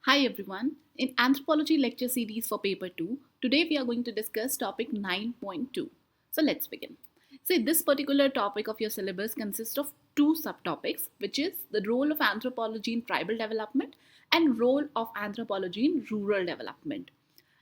Hi everyone. In Anthropology lecture series for paper 2, today we are going to discuss topic 9.2. So let's begin. See, this particular topic of your syllabus consists of two subtopics, which is the role of anthropology in tribal development and role of anthropology in rural development.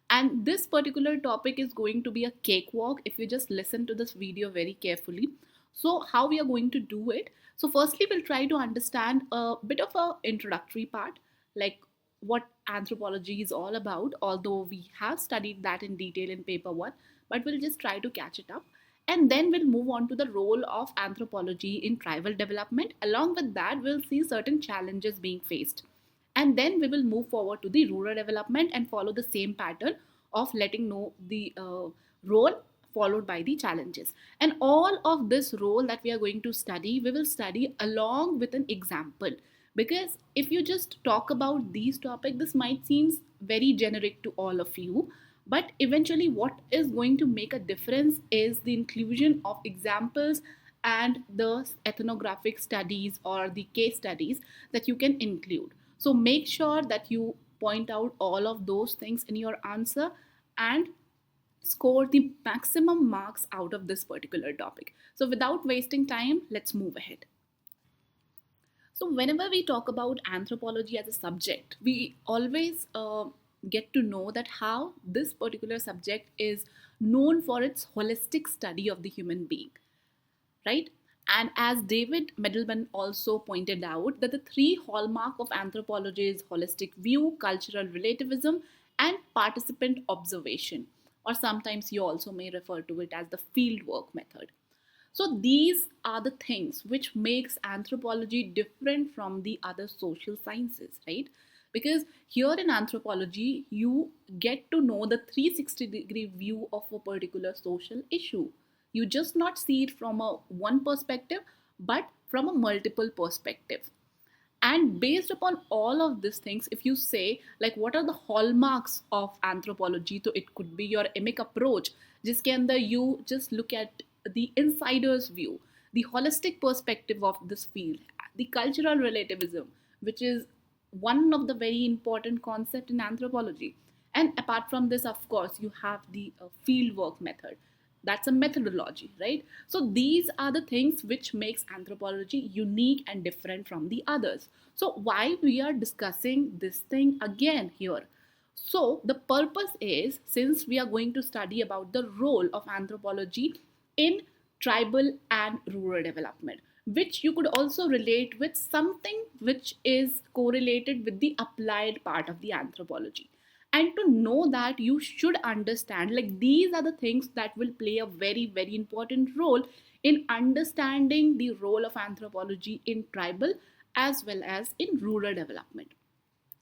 And this particular topic is going to be a cakewalk if you just listen to this video very carefully. So how we are going to do it? So firstly, we'll try to understand a bit of a introductory part, like what anthropology is all about, although we have studied that in detail in paper 1, but we'll just try to catch it up. And then we'll move on to the role of anthropology in tribal development. Along with that, we'll see certain challenges being faced, and then we will move forward to the rural development and follow the same pattern of letting know the role followed by the challenges. And all of this role that we are going to study, we will study along with an example, because if you just talk about these topics, this might seem very generic to all of you, but eventually what is going to make a difference is the inclusion of examples and the ethnographic studies or the case studies that you can include. So make sure that you point out all of those things in your answer and score the maximum marks out of this particular topic. So without wasting time, let's move ahead. So whenever we talk about anthropology as a subject, we always get to know that how this particular subject is known for its holistic study of the human being, right? And as David Middleman also pointed out, that the three hallmark of anthropology is holistic view, cultural relativism, and participant observation, or sometimes you also may refer to it as the fieldwork method. So these are the things which makes anthropology different from the other social sciences, right? Because here in anthropology, you get to know the 360-degree view of a particular social issue. You just not see it from a one perspective, but from a multiple perspective. And based upon all of these things, if you say like what are the hallmarks of anthropology, so it could be your emic approach, जिसके अंदर you just look at the insider's view, the holistic perspective of this field, the cultural relativism, which is one of the very important concept in anthropology. And apart from this, of course, you have the fieldwork method. That's a methodology, right? So these are the things which makes anthropology unique and different from the others. So why we are discussing this thing again here? So the purpose is, since we are going to study about the role of anthropology in tribal and rural development, which you could also relate with something which is correlated with the applied part of the anthropology. And to know that, you should understand like these are the things that will play a very very important role in understanding the role of anthropology in tribal as well as in rural development.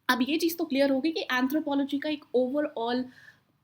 अब ये चीज़ तो clear होगी कि anthropology का एक overall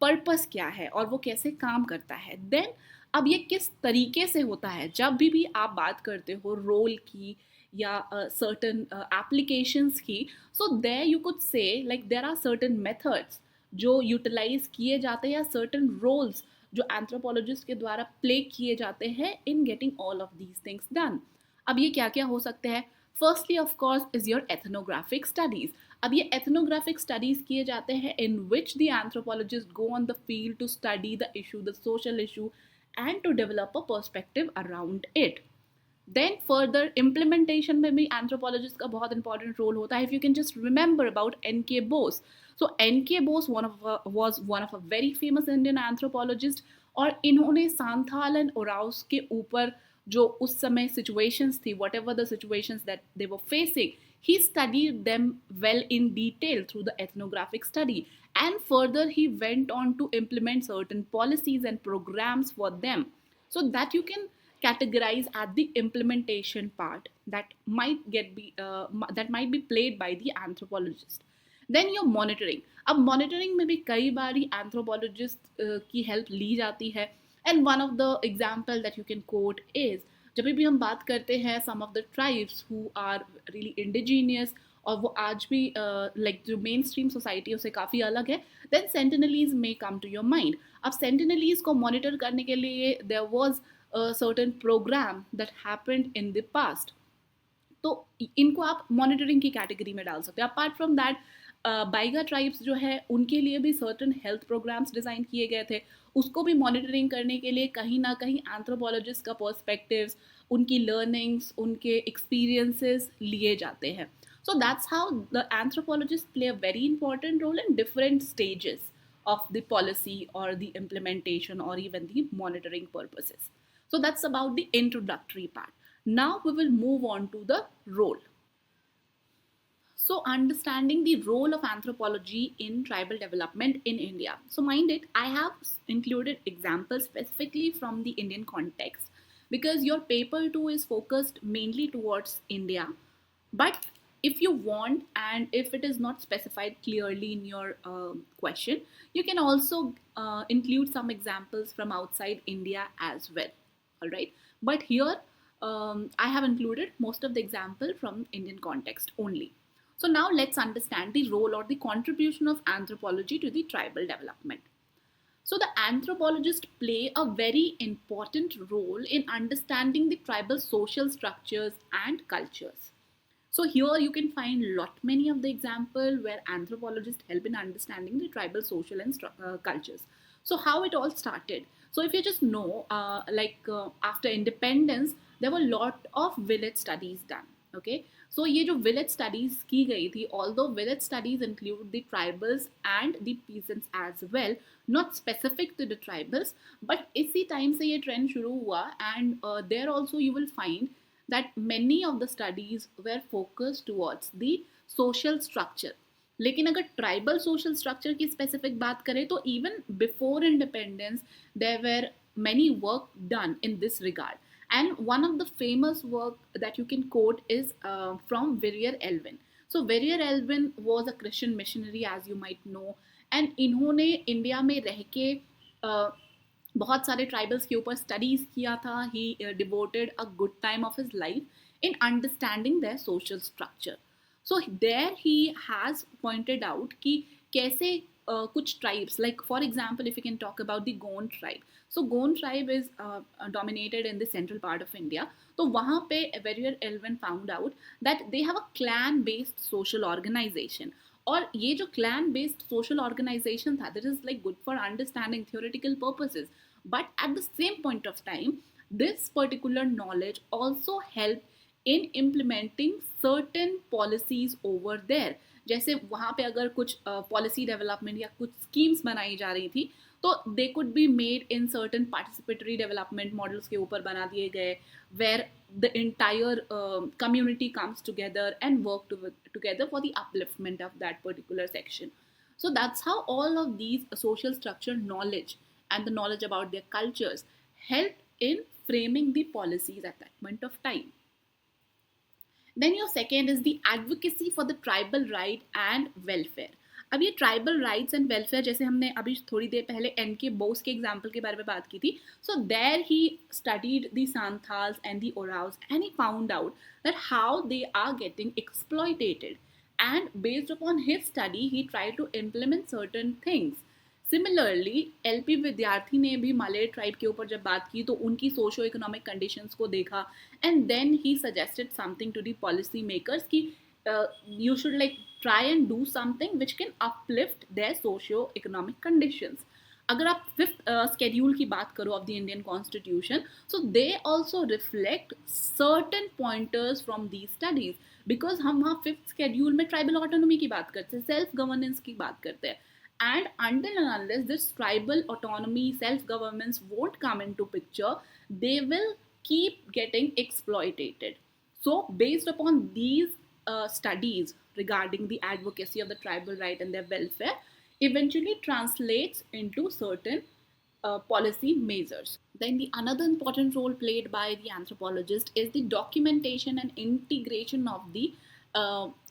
purpose क्या है और वो कैसे काम करता है। देन अब ये किस तरीके से होता है, जब भी आप बात करते हो रोल की या सर्टन एप्लीकेशंस की, so there you could say like there are certain methods जो यूटिलाइज किए जाते हैं या सर्टन रोल्स जो एंथ्रोपोलॉजिस्ट के द्वारा प्ले किए जाते हैं in getting all of these things done. अब ये क्या क्या हो सकते हैं? Firstly of course is your ethnographic studies. अब ये एथनोग्राफिक स्टडीज किए जाते हैं in which the anthropologist go on the field to study the issue, the social issue, and to develop a perspective around it. Then further implementation में भी anthropologist का बहुत important role होता है। If you can just remember about an के बोस, सो N के Bose was one of a very famous Indian anthropologist, और इन्होंने सांथाल एंड ओराउस के ऊपर जो उस समय सिचुएशंस थी, what ever the situations that they were facing, he studied them well in detail through the ethnographic study, and further he went on to implement certain policies and programs for them, so that you can categorize at the implementation part that might be played by the anthropologist. Then your monitoring. अब monitoring में भी कई बारी anthropologist की help ली जाती है, and one of the example that you can quote is जब भी हम बात करते हैं some of the tribes who are really indigenous और वो आज भी लाइक जो मेन स्ट्रीम सोसाइटी है उससे काफ़ी अलग है, then Sentinelese may come to your mind. अब सेंटिनलीज को मॉनिटर करने के लिए there was certain programme that happened in the past, तो इनको आप मॉनिटरिंग की कैटेगरी में डाल सकते हो। Apart from that Baiga tribes जो है उनके लिए भी सर्टन हेल्थ प्रोग्राम्स डिज़ाइन किए गए थे, उसको भी मॉनिटरिंग करने के लिए कहीं ना कहीं एंथ्रोपोलॉजिस्ट का पर्सपेक्टिव्स, उनकी लर्निंग्स, उनके एक्सपीरियंसेस लिए जाते हैं. So that's how the anthropologists play a very important role in different stages of the policy or the implementation or even the monitoring purposes. So that's about the introductory part. Now we will move on to the role. So, understanding the role of anthropology in tribal development in India. So, mind it, I have included examples specifically from the Indian context because your paper 2 is focused mainly towards India. But if you want, and if it is not specified clearly in your question, you can also include some examples from outside India as well. All right. But here, I have included most of the example from Indian context only. So now let's understand the role or the contribution of anthropology to the tribal development. So the anthropologists play a very important role in understanding the tribal social structures and cultures. So here you can find lot many of the example where anthropologists help in understanding the tribal social and cultures. So how it all started. So if you just know, after independence, there were lot of village studies done. Okay, so ये जो village studies की गई थी, although village studies include the tribals and the peasants as well, not specific to the tribals, but इसी time से ये trend शुरू हुआ and there also you will find that many of the studies were focused towards the social structure. लेकिन अगर tribal social structure की specific बात करें तो even before independence there were many work done in this regard, and one of the famous work that you can quote is from Verrier Elwin. So Verrier Elwin was a Christian missionary, as you might know, and इन्होंने India में रह के बहुत सारे tribals के ऊपर studies किया था. He devoted a good time of his life in understanding their social structure. So there he has pointed out कि कैसे कुछ tribes, like for example if you can talk about the Gond tribe. So Gond tribe is dominated in the central part of India. तो वहाँ पे Verrier Elwin found out that they have a clan based social organisation. और ये जो clan based social organisation था, that is like good for understanding theoretical purposes, but at the same point of time this particular knowledge also helped in implementing certain policies over there. जैसे वहाँ पे अगर कुछ policy development या कुछ schemes बनाई जा रही थी तो they could be made in certain participatory development models के ऊपर बना दिए गए, where the entire community comes together and work together for the upliftment of that particular section. So that's how all of these social structure knowledge and the knowledge about their cultures helped in framing the policies at that point of time. Then your second is the advocacy for the tribal right and welfare. अब ये tribal rights and welfare, जैसे हमने अभी थोड़ी देर पहले N के बोस के example के बारे में बात की थी. So there he studied the Santhals and the Oraons and he found out that how they are getting exploitated, and based upon his study he tried to implement certain things. Similarly LP विद्यार्थी ने भी Malay tribe के ऊपर जब बात की तो उनकी सोशो इकोनॉमिक कंडीशंस को देखा and then he suggested something to the policy makers कि you should like try and do something which can uplift their socio-economic conditions. अगर आप फिफ्थ स्केड्यूल की बात करो of the Indian constitution, so they also reflect certain pointers from the studies, because हम वहाँ fifth schedule में tribal autonomy की बात करते हैं, सेल्फ गवर्नेंस की बात करते हैं. And until and unless this tribal autonomy, self-governance won't come into picture, they will keep getting exploited. So based upon these studies regarding the advocacy of the tribal right and their welfare, eventually translates into certain policy measures. Then the another important role played by the anthropologist is the documentation and integration of the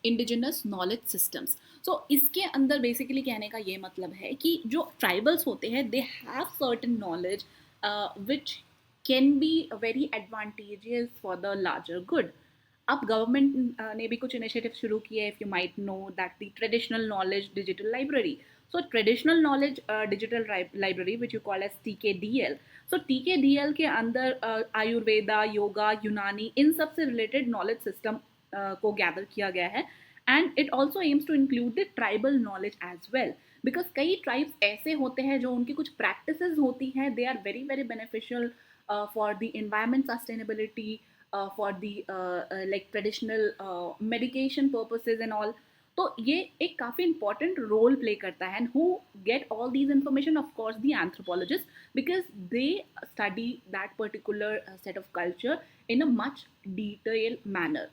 indigenous knowledge systems. So इसके अंदर basically कहने का ये मतलब है कि जो tribals होते हैं they have certain knowledge which can be very advantageous for the larger good. अब गवर्नमेंट ने भी कुछ इनिशिएटिव शुरू किए, if you might know that the traditional knowledge digital library. So traditional knowledge digital library which you call as TKDL. So TKDL के अंदर आयुर्वेदा, योगा, यूनानी, इन सब से रिलेटेड नॉलेज सिस्टम को गैदर किया गया है and it also aims to include the tribal knowledge as well, because कई ट्राइब्स ऐसे होते हैं जो उनकी कुछ प्रैक्टिसेस होती हैं, they are very very beneficial for the environment sustainability, for the like traditional medication purposes and all. तो ये एक काफ़ी इंपॉर्टेंट रोल प्ले करता है, and who get all these information, of course the anthropologist, because they study that particular set of culture in a much detailed manner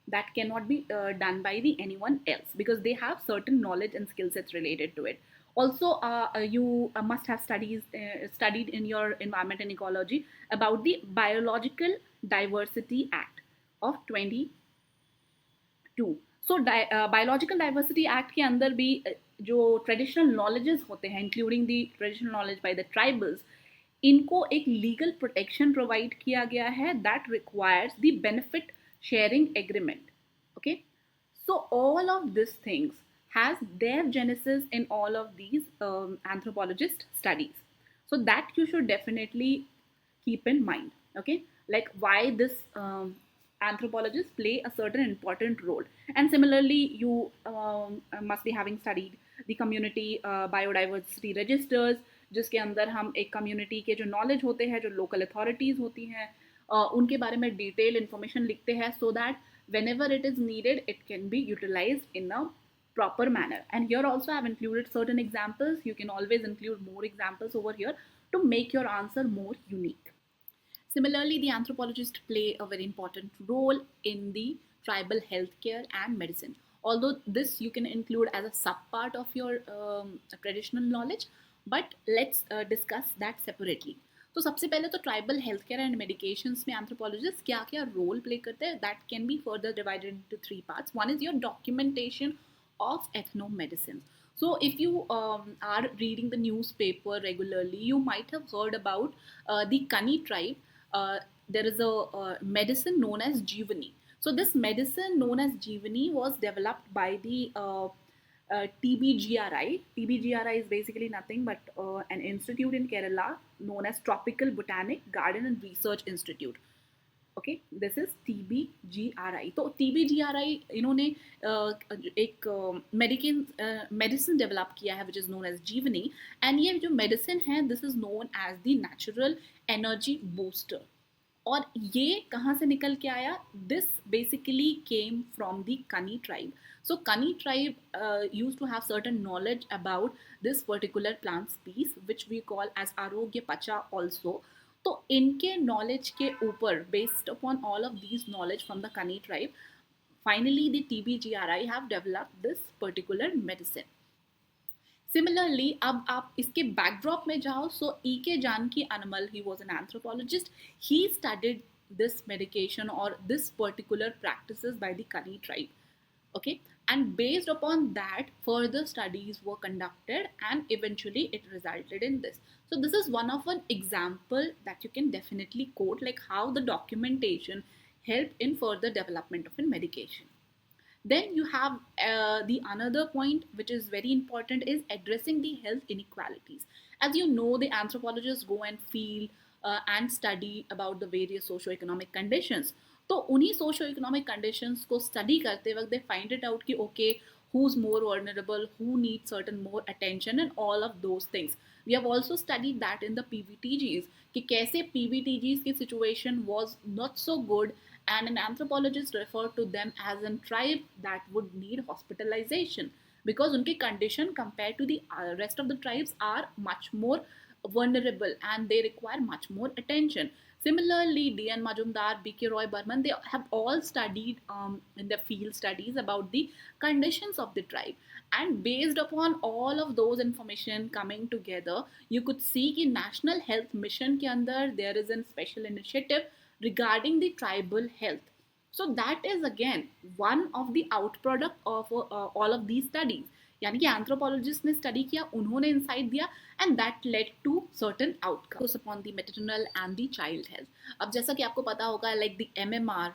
that cannot be done by the anyone else, because they have certain knowledge and skill sets related to it. Also, you must have studied in your environment and ecology about the Biological Diversity Act of 22. So biological diversity act के अंदर भी जो traditional knowledges होते हैं, including the traditional knowledge by the tribals, इनको एक legal protection provide किया गया है that requires the benefit sharing agreement. Okay, so all of these things has their genesis in all of these anthropologist studies, so that you should definitely keep in mind. Okay, like why this anthropologists play a certain important role. And similarly, you must be having studied the community biodiversity registers, जिसके अंदर हम एक community के जो knowledge होते हैं, जो local authorities होती हैं, उनके बारे में डिटेल इन्फॉर्मेशन लिखते हैं, so that whenever it is needed, it can be utilized in a proper manner. And here also I have included certain examples. You can always include more examples over here to make your answer more unique. Similarly, the anthropologists play a very important role in the tribal healthcare and medicine. Although this you can include as a sub-part of your traditional knowledge, but let's discuss that separately. तो सबसे पहले तो tribal health care and medications में anthropologist क्या क्या role play करते हैं, that can be further divided into three parts. One is your documentation of ethno medicine. So if you are reading the newspaper regularly, you might have heard about the Kani tribe. There is a medicine known as Jeevani. So this medicine known as Jeevani was developed by the TBGRI. TBGRI is basically nothing but an institute in Kerala known as Tropical Botanic Garden and Research Institute. Okay, this is TBGRI. तो TBGRI इन्होंने एक medicine develop किया है which is known as Jeevani, and ये जो medicine है this is known as the natural energy booster. और ये कहाँ से निकल के आया? This basically came from the Kani tribe. So Kani tribe used to have certain knowledge about this particular plant species, which we call as Arogya Pacha also. तो इनके knowledge के ऊपर, based upon all of these knowledge from the Kani tribe, finally the TBGRI have developed this particular medicine. Similarly अब आप इसके backdrop में जाओ, so E.K. Janaki Ammal, he was an anthropologist, he studied this medication और this particular practices by the Kani tribe. Okay, and based upon that further studies were conducted and eventually it resulted in this. So this is one of an example that you can definitely quote, like how the documentation helped in further development of a medication. Then you have the another point which is very important is addressing the health inequalities. As you know, the anthropologists go and feel and study about the various socio-economic conditions. तो उन्हीं socio economic conditions को study करते वक्त they find it out कि okay, who is more vulnerable, who need certain more attention and all of those things. We have also studied that in the PVTGs कि कैसे PVTGs की situation was not so good, and an anthropologist referred to them as a tribe that would need hospitalization because उनकी condition compared to the rest of the tribes are much more vulnerable and they require much more attention. Similarly, D.N. Majumdar, B.K. Roy Burman, they have all studied in their field studies about the conditions of the tribe. And based upon all of those information coming together, you could see कि National Health Mission के अंदर there is a special initiative regarding the tribal health. So that is again one of the outproduct of all of these studies. यानी कि anthropologist ने study किया, उन्होंने insight दिया, and that led to certain outcomes upon the maternal and the child health. अब जैसा कि आपको पता होगा, like the MMR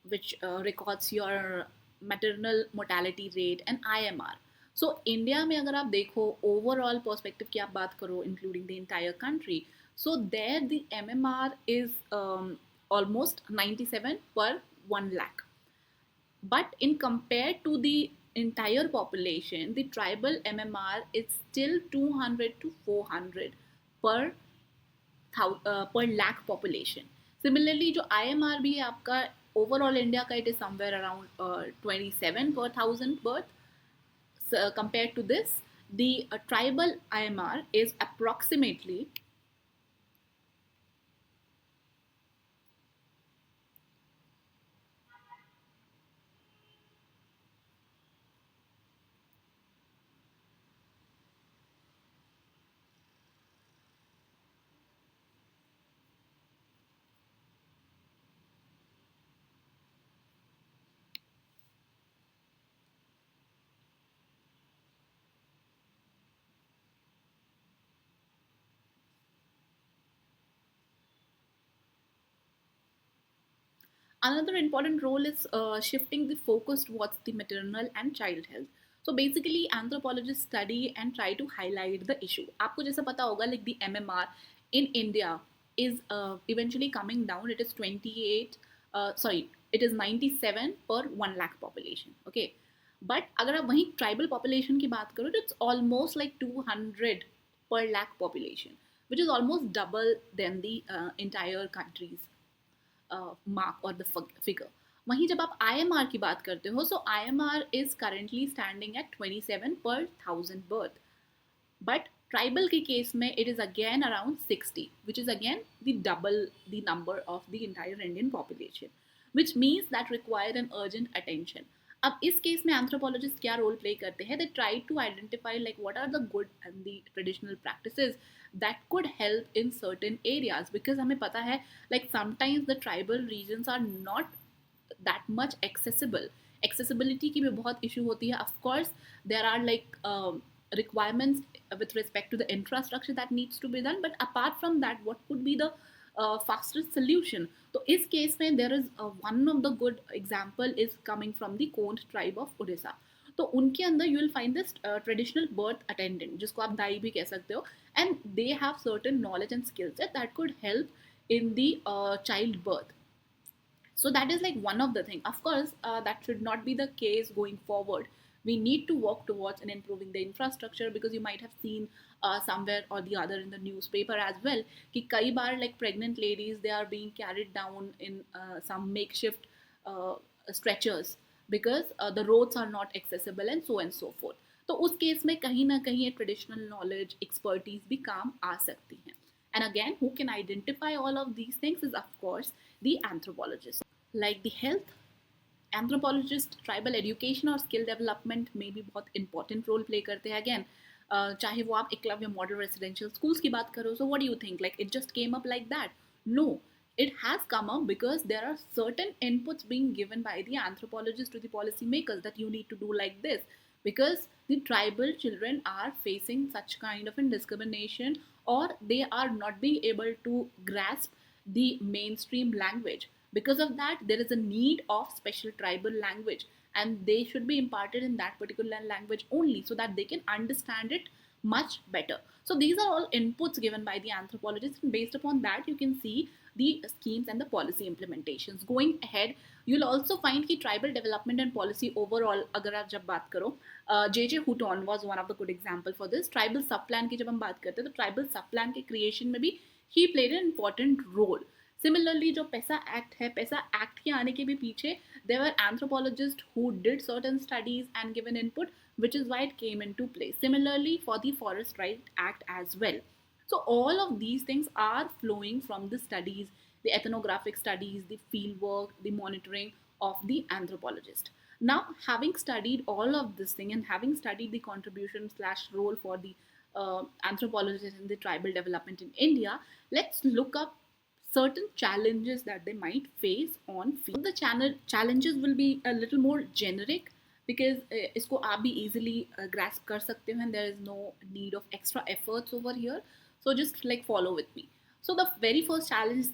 which records your maternal mortality rate and IMR. So India में अगर आप देखो ओवरऑल पर्सपेक्टिव की आप बात करो including the entire country, so there the MMR is almost 97 per 1 lakh. But in compared to the entire population, the tribal MMR is still 200 to 400 per per lakh population. Similarly, जो IMR भी है आपका overall India का, it is somewhere around 27 per thousand birth. So, compared to this, the tribal IMR is approximately. Another important role is shifting the focus towards the maternal and child health. So basically, anthropologists study and try to highlight the issue. आपको जैसा पता होगा, like the MMR in India is eventually coming down. It is 28, sorry, it is 97 per 1 lakh population. Okay, but अगर आप वहीं tribal population की बात करो, तो it's almost like 200 per lakh population, which is almost double than the entire country's mark or the figure. वहीं जब आप IMR की बात करते हो, so IMR is currently standing at 27 per thousand birth. But tribal के case में it is again around 60, which is again the double the number of the entire Indian population, which means that require an urgent attention. अब इस case में anthropologist क्या role play करते हैं? They try to identify like what are the good and the traditional practices that could help in certain areas, because हमें पता है like sometimes the tribal regions are not that much accessible. Accessibility की भी बहुत issue होती है. Of course there are like requirements with respect to the infrastructure that needs to be done, but apart from that, what could be the fastest solution? तो इस case में there is one of the good example is coming from the Kond tribe of Odisha. तो उनके अंदर you will find this traditional birth attendant, जिसको आप दाई भी कह सकते हो, and they have certain knowledge and skills that could help in the child birth. So that is like one of the thing. Of course, that should not be the case going forward. We need to work towards and improving the infrastructure, because you might have seen somewhere or the other in the newspaper as well कि कई बार like pregnant ladies, they are being carried down in some makeshift stretchers because the roads are not accessible and so forth. तो उस case में कहीं ना कहीं ये traditional knowledge expertise भी काम आ सकती हैं. And again, who can identify all of these things is, of course, the anthropologist. Like the health, anthropologist tribal education और स्किल डेवलपमेंट में भी बहुत इंपॉर्टेंट रोल प्ले करते हैं. अगेन चाहे वो आप एकलव्य मॉडल रेसिडेंशियल स्कूल्स की बात करो, so what do you think like it just came up like that? No, it has come up because there are certain inputs being given by the anthropologists to the policy makers that you need to do like this, because the tribal children are facing such kind of discrimination, or they are not being able to grasp the mainstream language. Because of that, there is a need of special tribal language, and they should be imparted in that particular language only, so that they can understand it much better. So these are all inputs given by the anthropologists, and based upon that you can see the schemes and the policy implementations. Going ahead, you'll also find कि tribal development and policy overall अगर आप जब बात करो, J.J. Houghton was one of the good example for this. Tribal subplan की जब हम बात करते हैं, तो tribal subplan के creation में भी he played an important role. Similarly, जो पैसा एक्ट है, पैसा एक्ट के आने के भी पीछे there were anthropologists who did certain studies and given input, which is why it came into play. Similarly, for the Forest Right Act as well. So all of these things are flowing from the studies, the ethnographic studies, the field work, the monitoring of the anthropologist. Now, having studied all of this thing and having studied the contribution slash role for the anthropologists in the tribal development in India, let's look up certain challenges that they might face on field. The challenges will be a little more generic, because इसको आप भी easily grasp कर सकते हो, and there is no need of extra efforts over here. So just like follow with me. So the very first challenge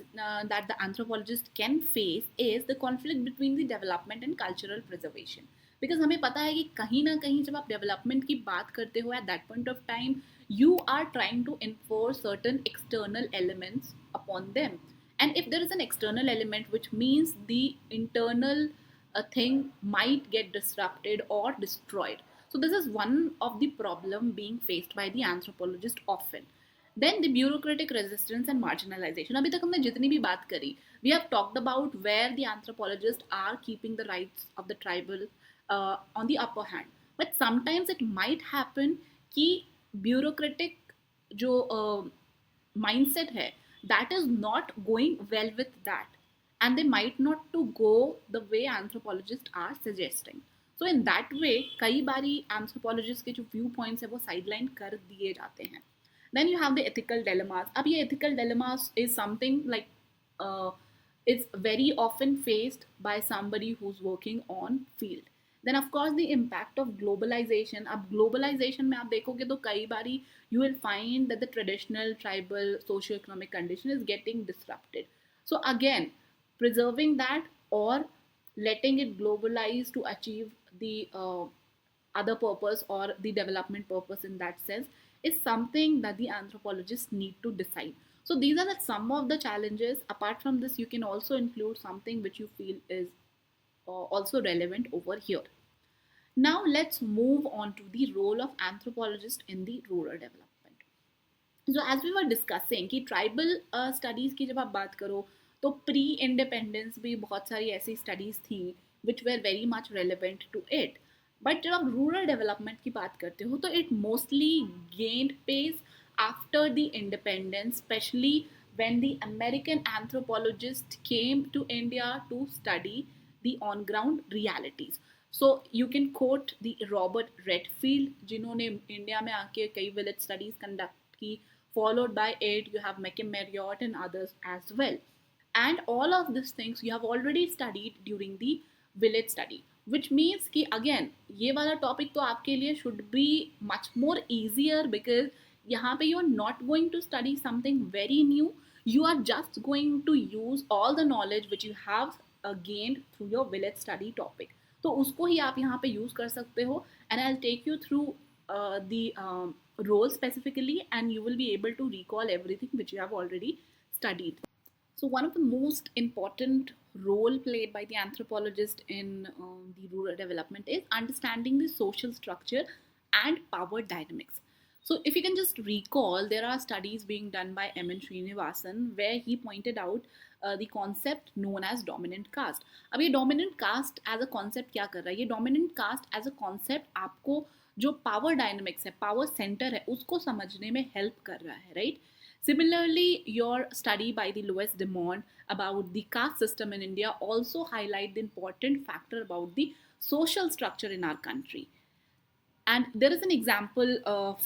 that the anthropologist can face is the conflict between the development and cultural preservation. Because हमें पता है कि कहीं ना कहीं जब आप development की बात करते हो, at that point of time you are trying to enforce certain external elements upon them. And if there is an external element, which means the internal a thing might get disrupted or destroyed. So this is one of the problem being faced by the anthropologist often. Then the bureaucratic resistance and marginalization. अभी तक हमने जितनी भी बात करी, we have talked about where the anthropologists are keeping the rights of the tribal on the upper hand. But sometimes it might happen कि bureaucratic जो mindset है, that is not going well with that, and they might not to go the way anthropologists are suggesting. So in that way कई बारी anthropologists के जो view points है वो sideline कर दिए जाते हैं. Then you have the ethical dilemmas. अब ये ethical dilemmas is something like uh, is very often faced by somebody who's working on field. Then of course the impact of globalization. अब globalization में आप देखोगे तो कई बारी you will find that the traditional tribal socio-economic condition is getting disrupted. So again, preserving that or letting it globalize to achieve the other purpose or the development purpose in that sense is something that the anthropologists need to decide. So these are the some of the challenges. Apart from this, you can also include something which you feel is also relevant over here. Now let's move on to the role of anthropologist in the rural development. So as we were discussing कि tribal studies की जब आप बात करो तो pre independence भी बहुत सारी ऐसी स्टडीज़ थी which were very much relevant to it. But जब आप रूरल डेवलपमेंट की बात करते हो तो it mostly gained pace after the independence, specially when the American anthropologist came to India to study the on ground realities. So you can quote the Robert Redfield जिन्होंने India में आके कई village studies conduct की. Followed by it you have Mackie Marriott and others as well. And all of these things you have already studied during the village study, which means कि again ये वाला topic तो आपके लिए should be much more easier because यहाँ पे you are not going to study something very new. You are just going to use all the knowledge which you have gained through your village study topic. तो उसको ही आप यहाँ पे use कर सकते हो. And I'll take you through the role specifically and you will be able to recall everything which you have already studied. So one of the most important role played by the anthropologist in the rural development is understanding the social structure and power dynamics. So if you can just recall, there are studies being done by M.N. Srinivasan where he pointed out the concept known as dominant caste. अब ये dominant caste as a concept क्या कर रहा है? ये dominant caste as a concept आपको जो power dynamics है, पावर सेंटर है, उसको समझने में हेल्प कर रहा है, right? Similarly, your study by the Louis Dumont about the caste system in India also highlight the important factor about the social structure in our country. And there is an example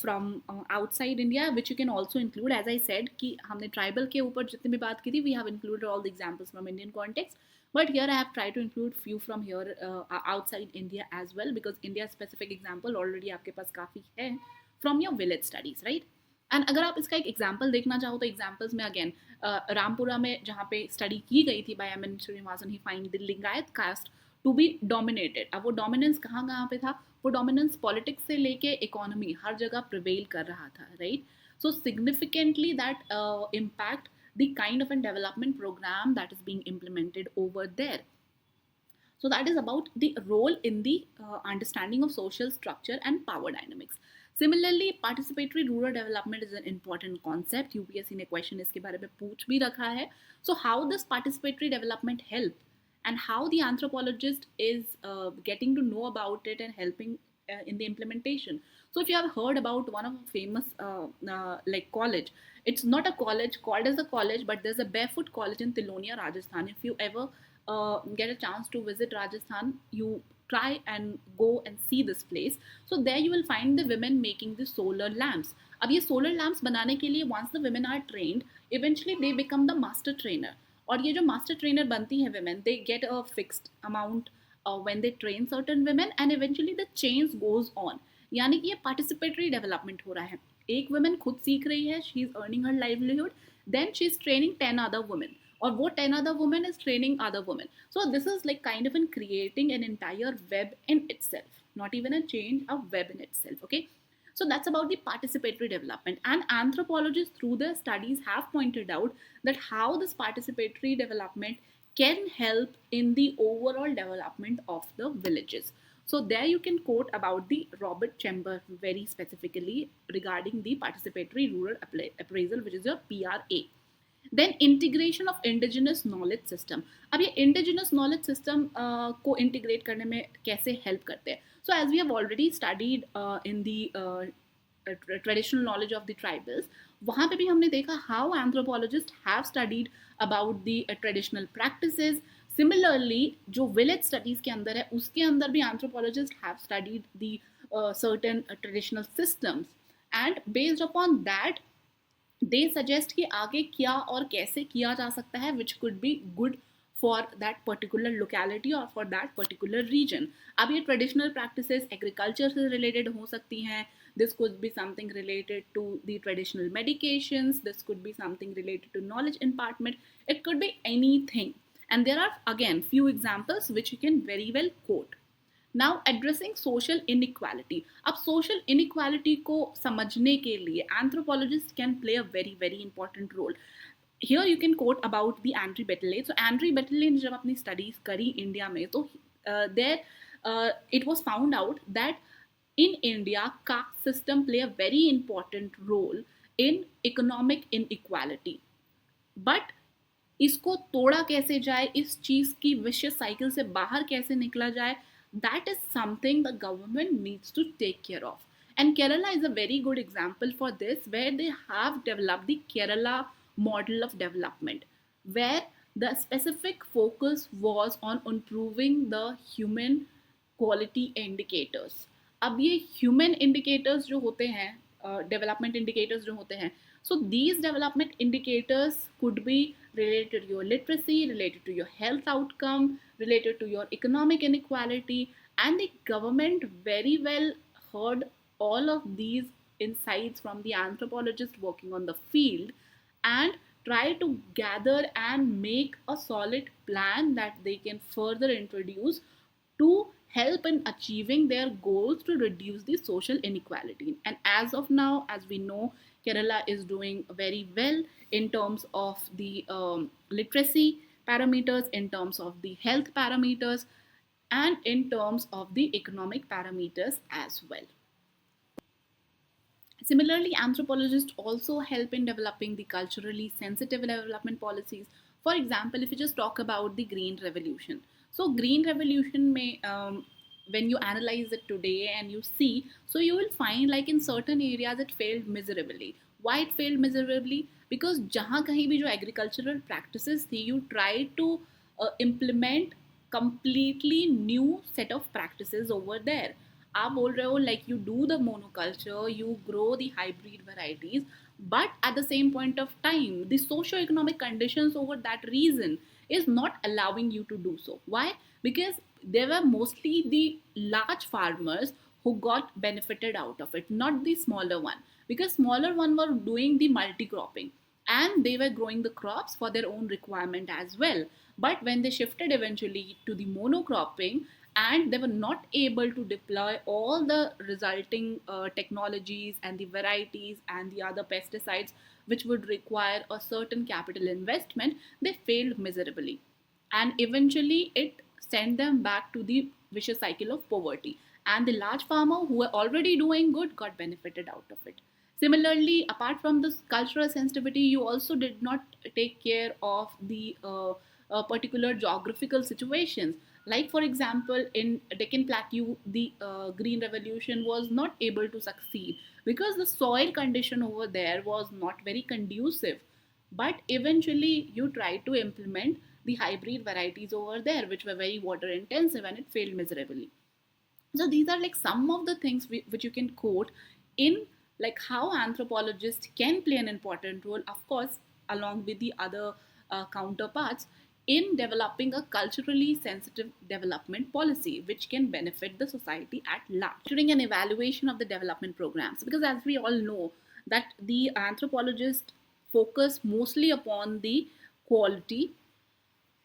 from outside India which you can also include. As I said कि हमने tribal के ऊपर जितनी भी बात की थी, we have included all the examples from Indian context. But here I have tried to include few from here outside India as well because India specific example already आपके पास काफ़ी है from your village studies, right? And अगर आप इसका एक example देखना चाहो तो एग्जाम्पल्स में अगेन रामपुरा में जहाँ पे स्टडी की गई थी by M N. Srinivasan, he find the Lingayat caste to be dominated. अब वो डोमिनेंस कहाँ कहाँ पे था? वो डोमिनेंस पॉलिटिक्स से लेके इकोनॉमी हर जगह प्रिवेल कर रहा था, right? So significantly that impact the kind of a development program that is being implemented over there. So that is about the role in the understanding of social structure and power dynamics. Similarly, participatory rural development is an important concept. UPSC ने question इसके बारे में पूछ भी रखा है. So how does participatory development help, and how the anthropologist is getting to know about it and helping in the implementation? So if you have heard about one of the famous like college, it's not a college called as a college, but there's a barefoot college in Tilonia, Rajasthan. If you ever get a chance to visit Rajasthan, you try and go and see this place. So there you will find the women making the solar lamps. अब ये solar lamps बनाने के लिए once the women are trained, eventually they become the master trainer. और ये जो master trainer बनती है women, they get a fixed amount when they train certain women and eventually the chains goes on. यानी कि ये participatory development हो रहा है. एक women खुद सीख रही है, she is earning her livelihood, then she is training 10 other women. और वो 10 other women is training other women. So this is like kind of in creating an entire web in itself, not even a chain, a web in itself, okay? So that's about the participatory development. And anthropologists through their studies have pointed out that how this participatory development can help in the overall development of the villages. So there you can quote about the Robert Chamber very specifically regarding the participatory rural appraisal, which is your PRA. Then integration of indigenous knowledge system. अब ये indigenous knowledge system को integrate करने में कैसे help करते हैं? So as we have already studied in the traditional knowledge of the tribals, वहाँ पे भी हमने देखा how anthropologist have studied about the traditional practices. Similarly जो विलेज स्टडीज के अंदर है उसके अंदर भी anthropologist have studied the certain traditional systems, and based upon that they suggest कि आगे क्या और कैसे किया जा सकता है which could be good for that particular locality और फॉर दैट पर्टिकुलर रीजन. अब ये ट्रेडिशनल प्रैक्टिसेस एग्रीकल्चर से रिलेटेड हो सकती हैं. This could be something related to the traditional medications, this could be something related to knowledge impartment, it could be anything. And there are again few examples which you can very well quote. Now addressing social inequality. अब social inequality को समझने के लिए anthropologist can play a very very important role. Here you can quote about the Andre Beteille. So Andre Beteille ने जब अपनी स्टडीज करी इंडिया में, तो there it was found out that in India, caste system play a very important role in economic inequality. But इसको तोड़ा कैसे जाए, इस चीज की विशियस साइकिल से बाहर कैसे निकला जाए, that is something the government needs to take care of. And Kerala is a very good example for this, where they have developed the Kerala model of development, where the specific focus was on improving the human quality indicators. अब ये human indicators जो होते हैं, development indicators जो होते हैं, so these development indicators could be related to your literacy, related to your health outcome, related to your economic inequality, and the government very well heard all of these insights from the anthropologists working on the field and try to gather and make a solid plan that they can further introduce to help in achieving their goals to reduce the social inequality. And as of now, as we know, Kerala is doing very well in terms of the literacy parameters, in terms of the health parameters, and in terms of the economic parameters as well. Similarly, anthropologists also help in developing the culturally sensitive development policies. For example, if you just talk about the Green Revolution. So Green Revolution may, when you analyze it today and you see, so you will find like in certain areas it failed miserably. Why it failed miserably? Because जहाँ कहीं भी जो agricultural practices थी, you try to implement completely new set of practices over there. आप बोल रहे हो like you do the monoculture, you grow the hybrid varieties, but at the same point of time, the socio-economic conditions over that region is not allowing you to do so. Why? Because they were mostly the large farmers who got benefited out of it, not the smaller one. Because smaller one were doing the multi-cropping and they were growing the crops for their own requirement as well. But when they shifted eventually to the monocropping, and they were not able to deploy all the resulting technologies and the varieties and the other pesticides which would require a certain capital investment, they failed miserably. And eventually it sent them back to the vicious cycle of poverty. And the large farmer who were already doing good got benefited out of it. Similarly, apart from this cultural sensitivity, you also did not take care of the particular geographical situations. Like for example, in Deccan Plateau, the Green Revolution was not able to succeed because the soil condition over there was not very conducive. But eventually, you tried to implement the hybrid varieties over there, which were very water intensive, and it failed miserably. So these are like some of the things which you can quote in like how anthropologists can play an important role, of course, along with the other counterparts in developing a culturally sensitive development policy which can benefit the society at large. During an evaluation of the development programs, because as we all know that the anthropologists focus mostly upon the quality,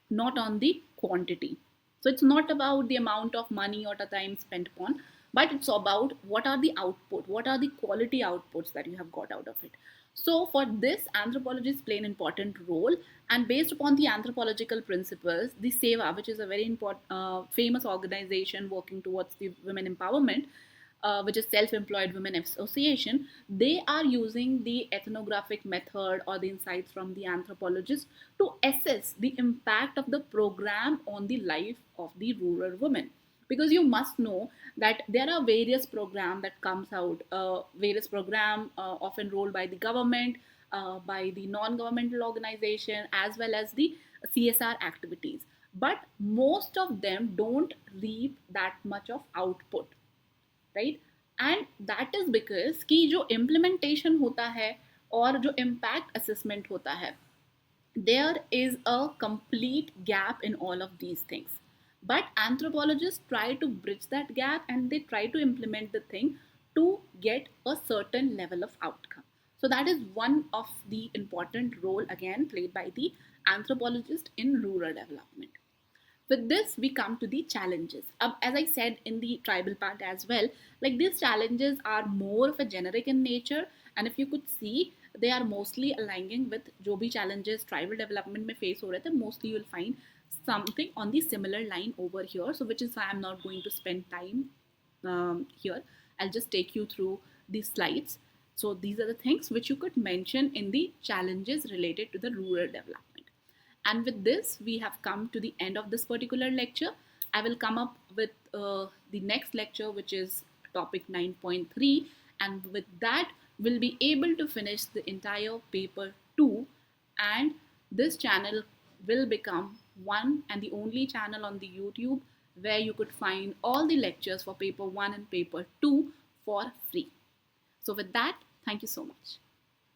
not on the quantity. So it's not about the amount of money or the time spent upon, but it's about what are the output, what are the quality outputs that you have got out of it. So for this, anthropologists play an important role, and based upon the anthropological principles, the SEVA, which is a very important, famous organization working towards the women empowerment, which is Self-Employed Women Association, they are using the ethnographic method or the insights from the anthropologists to assess the impact of the program on the life of the rural women. Because you must know that there are various programs that comes out, various program often rolled by the government, by the non-governmental organization, as well as the CSR activities. But most of them don't reap that much of output, right. And that is because कि जो implementation होता है और जो impact assessment होता है, there is a complete gap in all of these things. But anthropologists try to bridge that gap and they try to implement the thing to get a certain level of outcome. So that is one of the important role again played by the anthropologist in rural development. With this, we come to the challenges. As I said in the tribal part as well, like these challenges are more of a generic in nature, and if you could see, they are mostly aligning with जो भी challenges tribal development में face हो रहे थे, mostly you will find something on the similar line over here. So which is why I'm not going to spend time here. I'll just take you through these slides. So these are the things which you could mention in the challenges related to the rural development. And with this, we have come to the end of this particular lecture. I will come up with the next lecture, which is topic 9.3. And with that, we'll be able to finish the entire paper 2. And this channel will become one and the only channel on the YouTube where you could find all the lectures for paper 1 and paper 2 for free. So with that, thank you so much.